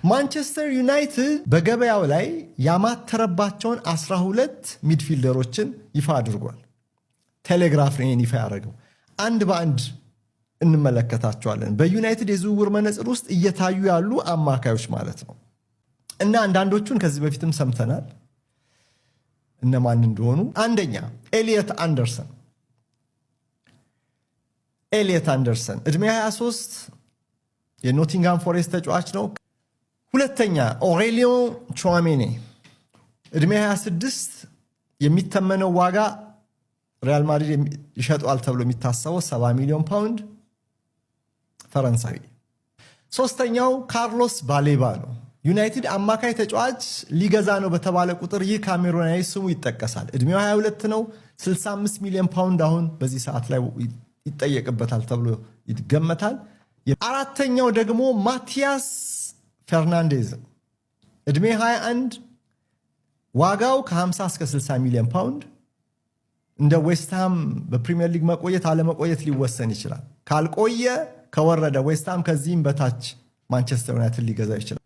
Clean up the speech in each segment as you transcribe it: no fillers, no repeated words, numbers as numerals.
ማንቸስተር ዩናይትድ በገበያው ላይ ያማተረባቸውን 12 ሚድፊልደሮችን ይፋ አድርጓል። ቴሌግራፍ ነው ይፋ ያደረገው። አንድ በአንድ እንመለከታቸዋለን። በዩናይትድ የዝውውር መነጽር ውስጥ እየታዩ ያሉ አማካዮች ማለት ነው እና አንዳንዶቹን ከዚህ በፊትም ሰምተናል እነማን እንደሆኑ። አንደኛ ኤሊየት አንደርሰን እድሜ 23 የኖቲንግሃም ፎሬስት ተጫዋች ነው። ሁለተኛ ኦሬሊዮን ቹዋሜኒ እድሜ 26 የሚተመነው ዋጋ ሪያል ማድሪድ ይሸጠዋል ተብሎ የሚታሰበው 70 ሚሊዮን ፓውንድ ፈረንሳዊ። ሶስተኛው ካርሎስ ባሌባ ነው። ዩናይትድ አማካይ ተጫዋች ሊገዛ ነው በተባለ ቁጥር ይህ ካሜሩናዊ ስሙ ይጠቀሳል። እድሜው 22 ነው። 65 ሚሊዮን ፓውንድ አሁን በዚህ ሰዓት ላይ ይጠየቅበታል ተብሎ ይገመታል። አራተኛው ደግሞ ማቲያስ ፈርናንዴዝ እድሜ 21 ዋጋው ከ50 እስከ 60 ሚሊዮን ፓውንድ። እንደ ዌስትሃም በፕሪሚየር ሊግ መቆየት አለመቆየት ሊወሰን ይችላል። ካልቆየ ከወረደ ዌስትሃም ከዚህም በታች ማንቸስተር ዩናይትድ ሊገዛ ይችላል።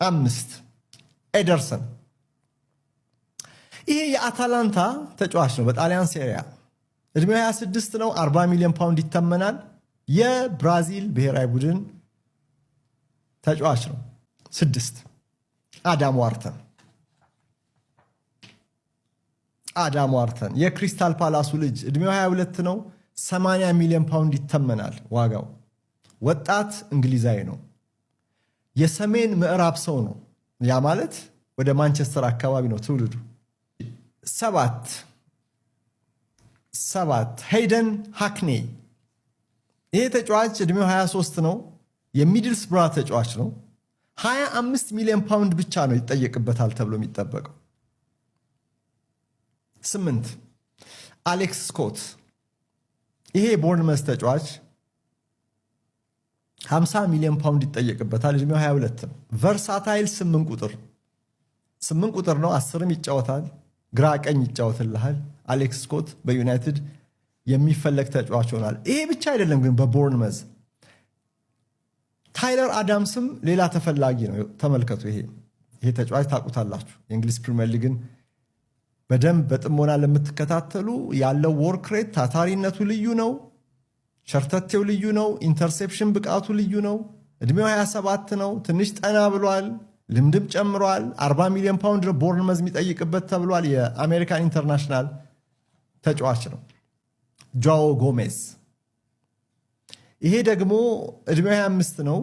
5 ኤደርሰን ይሄ የአታላንታ ተጫዋች ነው። በጣሊያን ሴሪያ እድሜው 26 ነው። 40 ሚሊዮን ፓውንድ ይተመናል። የብራዚል ብሔራዊ ቡድን ተጫዋች ነው። 6 አዳም ዋርተን የክሪስታል ፓላሱ ልጅ እድሜው 22 ነው። 80 ሚሊዮን ፓውንድ ይተመናል ዋጋው። ወጣት እንግሊዛዊ ነው። የሰሜን ምዕራብ ሰው ነው። ያ ማለት ወደ ማንቸስተር አካባቢ ነው ትውልዱ። 7 ሄይደን ሃክኔ ይሄ ተጫዋች እድሜው 23 ነው። የሚድልስብራ ተጫዋች ነው። 25 ሚሊዮን ፓውንድ ብቻ ነው ይጠየቅበታል ተብሎ የሚጠበቀው። 8 አሌክስ ስኮት ይሄ ቦርንመስ ተጫዋች 50 ሚሊዮን ፓውንድ ይጠየቅበታል። እድሜው 22 ነው። ቨርሳታይል 8 ቁጥር ነው። 10ም ይጫወታል፣ ግራ ቀኝ ይጫወትልሃል። አሌክስ ስኮት በዩናይትድ የሚፈለግ ተጫዋች ሆናል። ይሄ ብቻ አይደለም ግን በቦርንመዝ ታይለር አዳምስም ሌላ ተፈላጊ ነው። ተመልከቱ። ይሄ ተጫዋች ታውቁታላችሁ። የእንግሊዝ ፕሪሚየር ሊግን በደንብ በጥሞና ለምትከታተሉ ያለው ወርክ ሬት ታታሪነቱ ልዩ ነው። ሸርተቴው ልዩ ነው። ኢንተርሴፕሽን ብቃቱ ልዩ ነው። እድሜው 27 ነው። ትንሽ ጠና ብሏል። ልምድም ጨምሯል። 40 ሚሊዮን ፓውንድ ቦርንመዝ የሚጠይቅበት ተብሏል። የአሜሪካን ኢንተርናሽናል ተጫዋች ነው። ጆዋው ጎሜዝ ይሄ ደግሞ እድሜው 25 ነው።